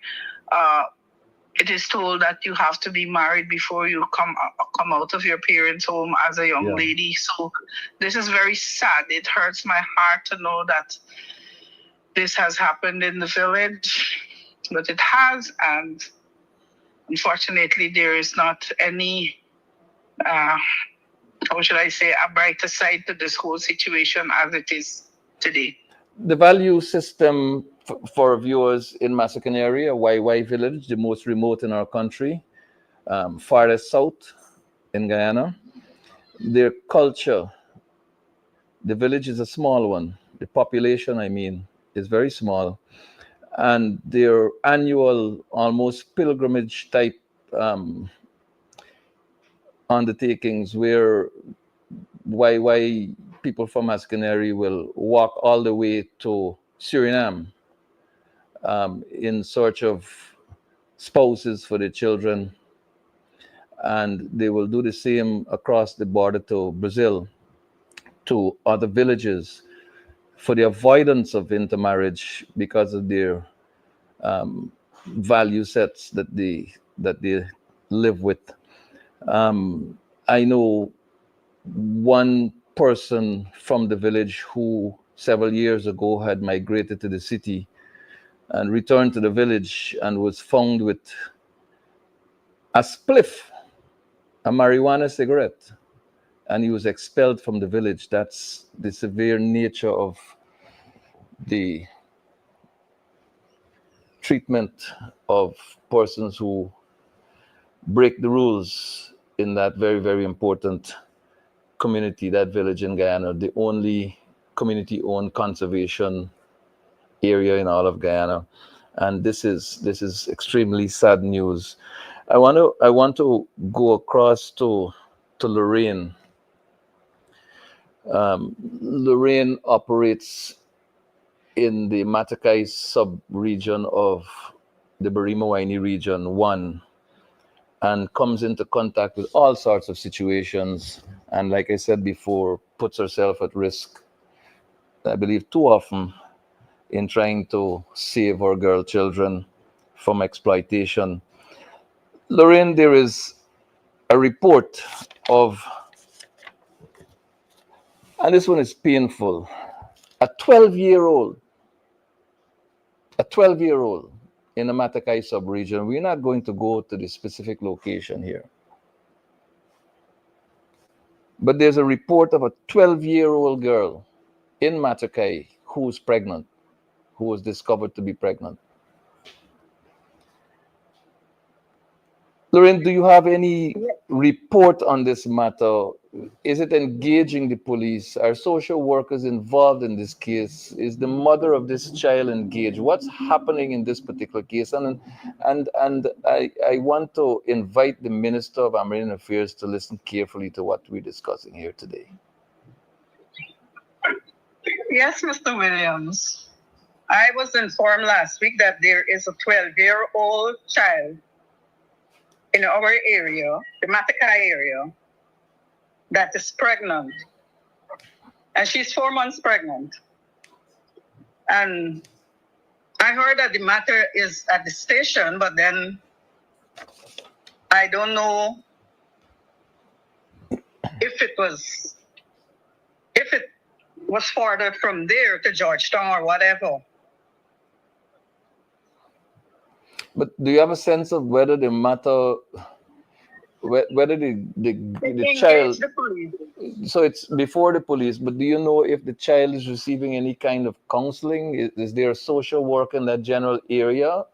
it is told that you have to be married before you come out of your parents' home as a young lady. So this is very sad. It hurts my heart to know that this has happened in the village, but it has, and unfortunately there is not any, how should I say, a brighter side to this whole situation as it is today. The value system for viewers in Massacanary, a YY village, the most remote in our country, farthest south in Guyana. Their culture, the village is a small one. The population, is very small. And their annual, almost pilgrimage type undertakings where YY people from Mascanari will walk all the way to Suriname in search of spouses for their children. And they will do the same across the border to Brazil, to other villages, for the avoidance of intermarriage because of their value sets that they live with. I know one person from the village who several years ago had migrated to the city and returned to the village and was found with a spliff, a marijuana cigarette, and he was expelled from the village. That's the severe nature of the treatment of persons who break the rules in that very, very important community, that village in Guyana, the only community-owned conservation area in all of Guyana. And this is extremely sad news. I want to go across to Lorraine. Lorraine operates in the Matakai sub-region of the Barima-Waini region 1 and comes into contact with all sorts of situations, and like I said before, puts herself at risk, I believe too often, in trying to save our girl children from exploitation. Lorraine, there is a report of, and this one is painful, a 12-year-old in the Matakai sub-region. We're not going to go to the specific location here. But there's a report of a 12-year-old girl in Matakai who's pregnant, who was discovered to be pregnant. Lorraine, do you have any report on this matter? Is it engaging the police? Are social workers involved in this case? Is the mother of this child engaged? What's happening in this particular case? And I want to invite the Minister of American Affairs to listen carefully to what we're discussing here today. Yes, Mr. Williams. I was informed last week that there is a 12-year-old child in our area, the Matakai area, that is pregnant. And she's 4 months pregnant. And I heard that the matter is at the station, but then I don't know if it was forwarded from there to Georgetown or whatever. But do you have a sense of whether the matter whether the Engage child, the police. so it's before the police, but do you know if the child is receiving any kind of counseling? Is there a social work in that general area?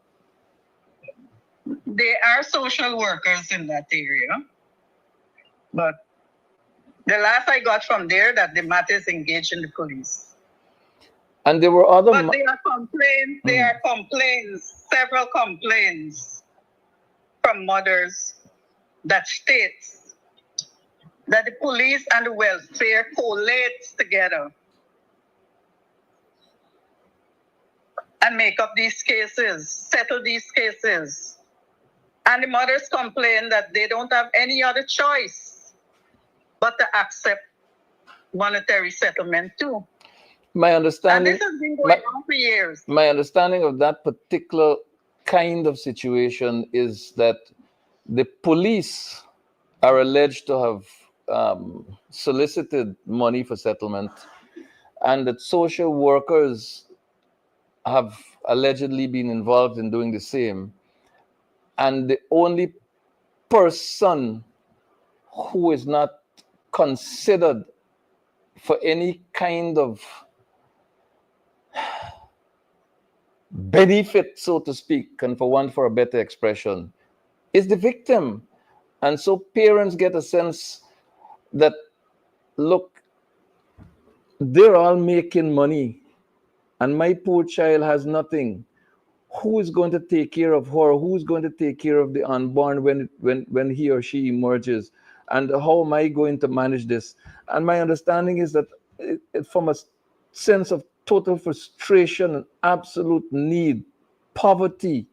There are social workers in that area, but the last I got from there that the matter is engaged in the police. And there were other But there are complaints, several complaints from mothers that states that the police and the welfare collates together and make up these cases, settle these cases. And the mothers complain that they don't have any other choice but to accept monetary settlement too. my And understanding this has been going on for years. my understanding of that particular kind of situation is that the police are alleged to have solicited money for settlement, and that social workers have allegedly been involved in doing the same. And the only person who is not considered for any kind of benefit, so to speak, and for a better expression, is the victim. And so parents get a sense that, look, they're all making money, and my poor child has nothing. Who is going to take care of her? Who's going to take care of the unborn when he or she emerges? And how am I going to manage this? And my understanding is that from a sense of total frustration and absolute need, poverty,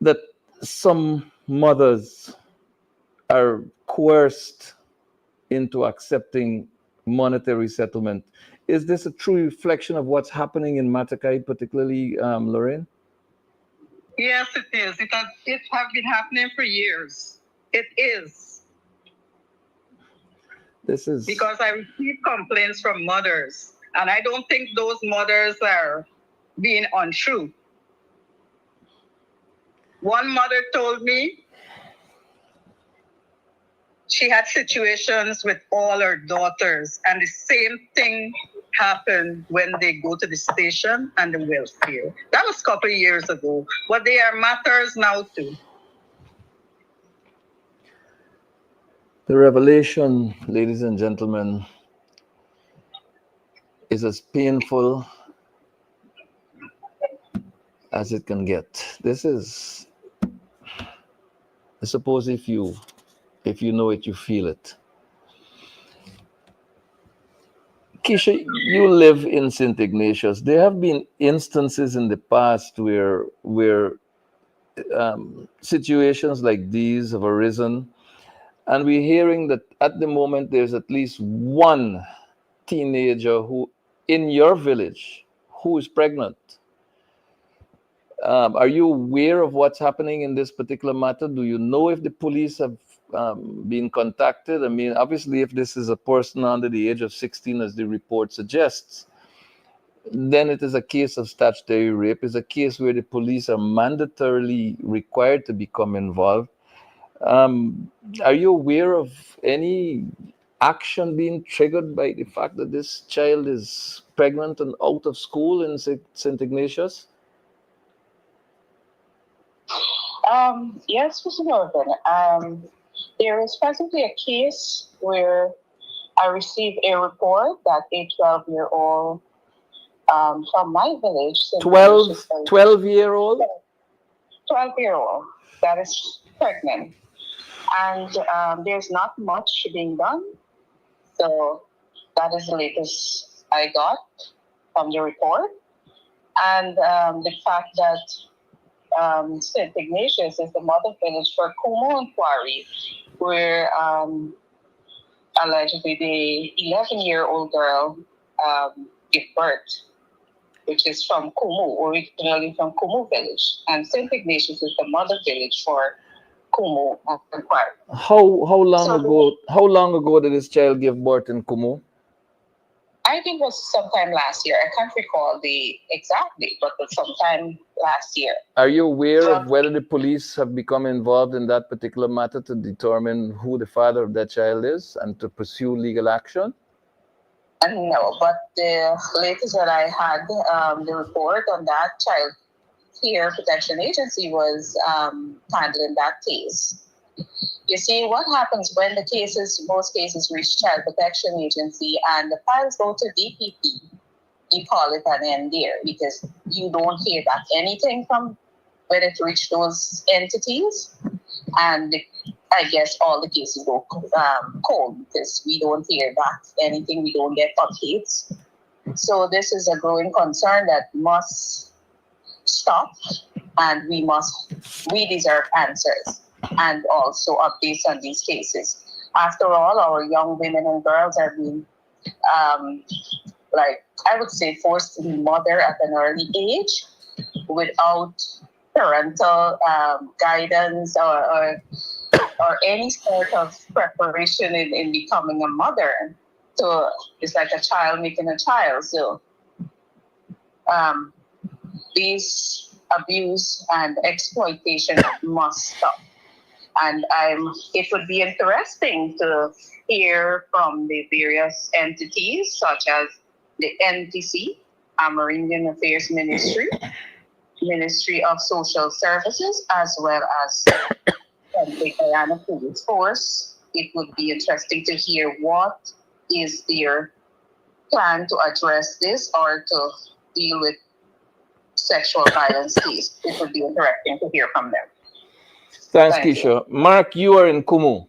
that some mothers are coerced into accepting monetary settlement. Is this a true reflection of what's happening in Matakai, particularly, Lorraine? Yes, it is. It has been happening for years. It is. This is Because I receive complaints from mothers, and I don't think those mothers are being untrue. One mother told me she had situations with all her daughters, and the same thing happened when they go to the station and the welfare. That was a couple of years ago, but they are matters now too. the revelation, ladies and gentlemen, is as painful as it can get. This is, I suppose, if you know it, you feel it. Keisha, you live in St. Ignatius. There have been instances in the past where situations like these have arisen, and we're hearing that at the moment there's at least one teenager who, in your village, who is pregnant. Are you aware of what's happening in this particular matter? Do you know if the police have been contacted? I mean, obviously, if this is a person under the age of 16, as the report suggests, then it is a case of statutory rape. It's a case where the police are mandatorily required to become involved. Are you aware of any action being triggered by the fact that this child is pregnant and out of school in St. Ignatius? Yes, Mr. Mervyn. There is presently a case where I received a report that a 12-year-old from my village. 12-year-old? 12-year-old that is pregnant. And there's not much being done. So that is the latest I got from the report. And the fact that St. Ignatius is the mother village for Kumu inquiry, where allegedly the 11-year-old girl gave birth, which is from Kumu, originally from Kumu village. And St. Ignatius is the mother village for Kumu inquiry. How long ago did this child give birth in Kumu? I think it was sometime last year. I can't recall the exact date, but it was sometime last year. Are you aware of whether the police have become involved in that particular matter to determine who the father of that child is and to pursue legal action? No, but the latest that I had, the report on that child care protection agency was handling that case. You see, what happens when the cases, most cases reach child protection agency and the files go to DPP, you call it an end there because you don't hear back anything from when it reached those entities. And I guess all the cases go cold because we don't hear back anything, we don't get updates. So this is a growing concern that must stop, and we deserve answers and also updates on these cases. After all, our young women and girls are being, like I would say, forced to be mother at an early age without parental guidance or any sort of preparation in becoming a mother. So it's like a child making a child. So these abuse and exploitation must stop. And it would be interesting to hear from the various entities such as the NTC, Amerindian Affairs Ministry, Ministry of Social Services, as well as the Guyana Police Force. It would be interesting to hear what is their plan to address this or to deal with sexual violence case. It would be interesting to hear from them. Thanks, Thank Keisha. Mark, you are in Kumu.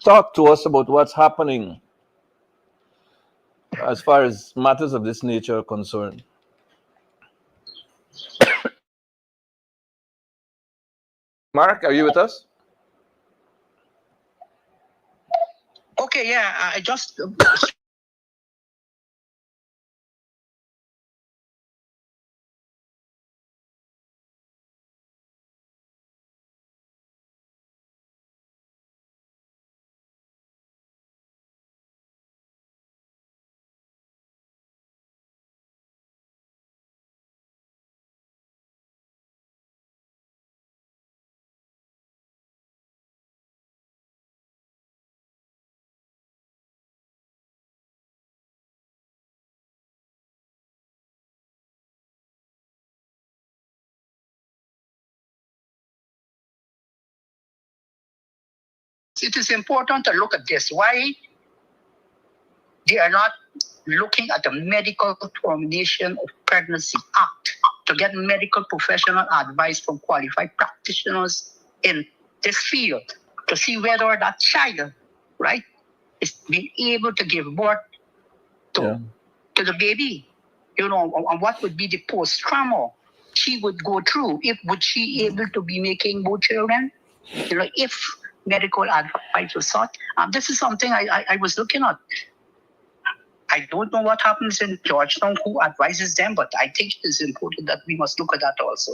Talk to us about what's happening as far as matters of this nature are concerned. Mark, are you with us? Okay, yeah, I just it is important to look at this. Why they are not looking at the Medical Termination of Pregnancy Act to get medical professional advice from qualified practitioners in this field to see whether that child, right, is being able to give birth to the baby, and what would be the post-trauma she would go through. Would she able to be making more children? If medical advice was sought. This is something I was looking at. I don't know what happens in Georgetown, who advises them, but I think it is important that we must look at that also.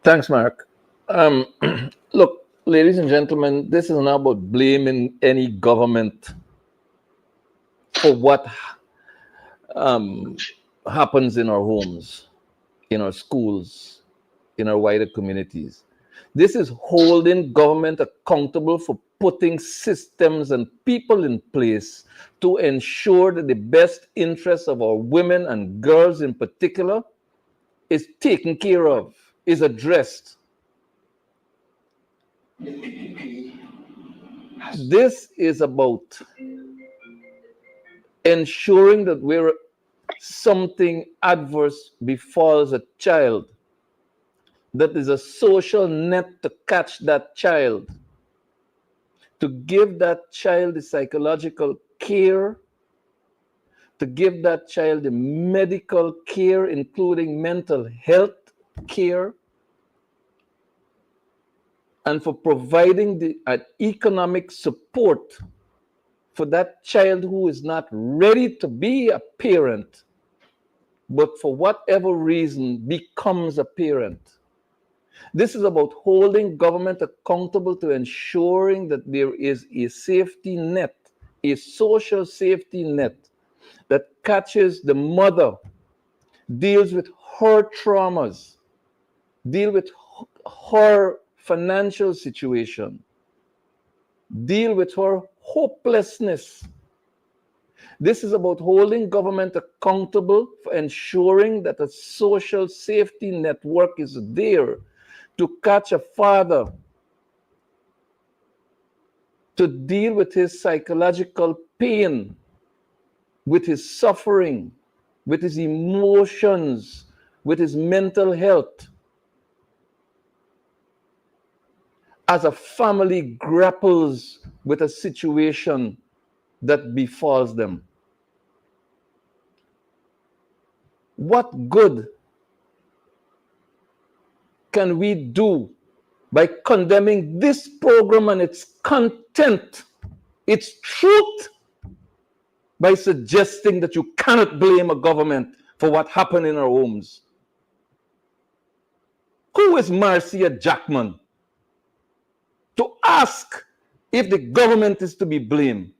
Thanks, Mark. Look, ladies and gentlemen, this is not about blaming any government for what happens in our homes, in our schools, in our wider communities. This is holding government accountable for putting systems and people in place to ensure that the best interests of our women and girls in particular is taken care of, is addressed. This is about ensuring that where something adverse befalls a child, that is a social net to catch that child, to give that child the psychological care, to give that child the medical care, including mental health care, and for providing the economic support for that child who is not ready to be a parent, but for whatever reason becomes a parent. This is about holding government accountable to ensuring that there is a safety net a social safety net that catches the mother, deals with her traumas, deal with her financial situation, deal with her hopelessness. This is about holding government accountable for ensuring that a social safety network is there to catch a father, to deal with his psychological pain, with his suffering, with his emotions, with his mental health, as a family grapples with a situation that befalls them. What good can we do by condemning this program and its content, its truth, by suggesting that you cannot blame a government for what happened in our homes? Who is Marcia Jackman to ask if the government is to be blamed?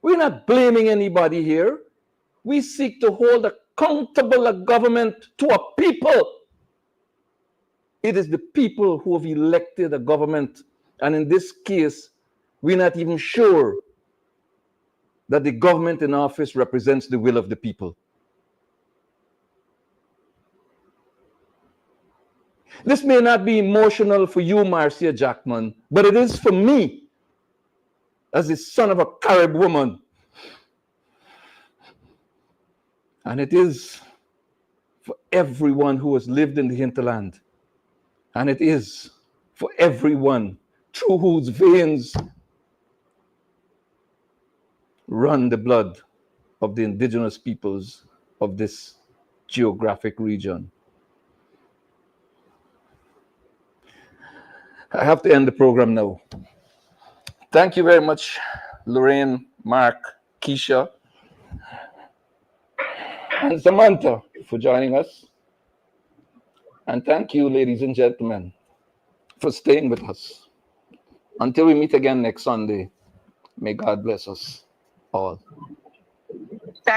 We're not blaming anybody here. We seek to hold accountable a government to a people. It is the people who have elected a government. And in this case, we're not even sure that the government in office represents the will of the people. This may not be emotional for you, Marcia Jackman, but it is for me, as the son of a Carib woman. And it is for everyone who has lived in the hinterland. And it is for everyone through whose veins run the blood of the indigenous peoples of this geographic region. I have to end the program now. Thank you very much, Lorraine, Mark, Keisha, and Samantha for joining us. And thank you, ladies and gentlemen, for staying with us. Until we meet again next Sunday, may God bless us all.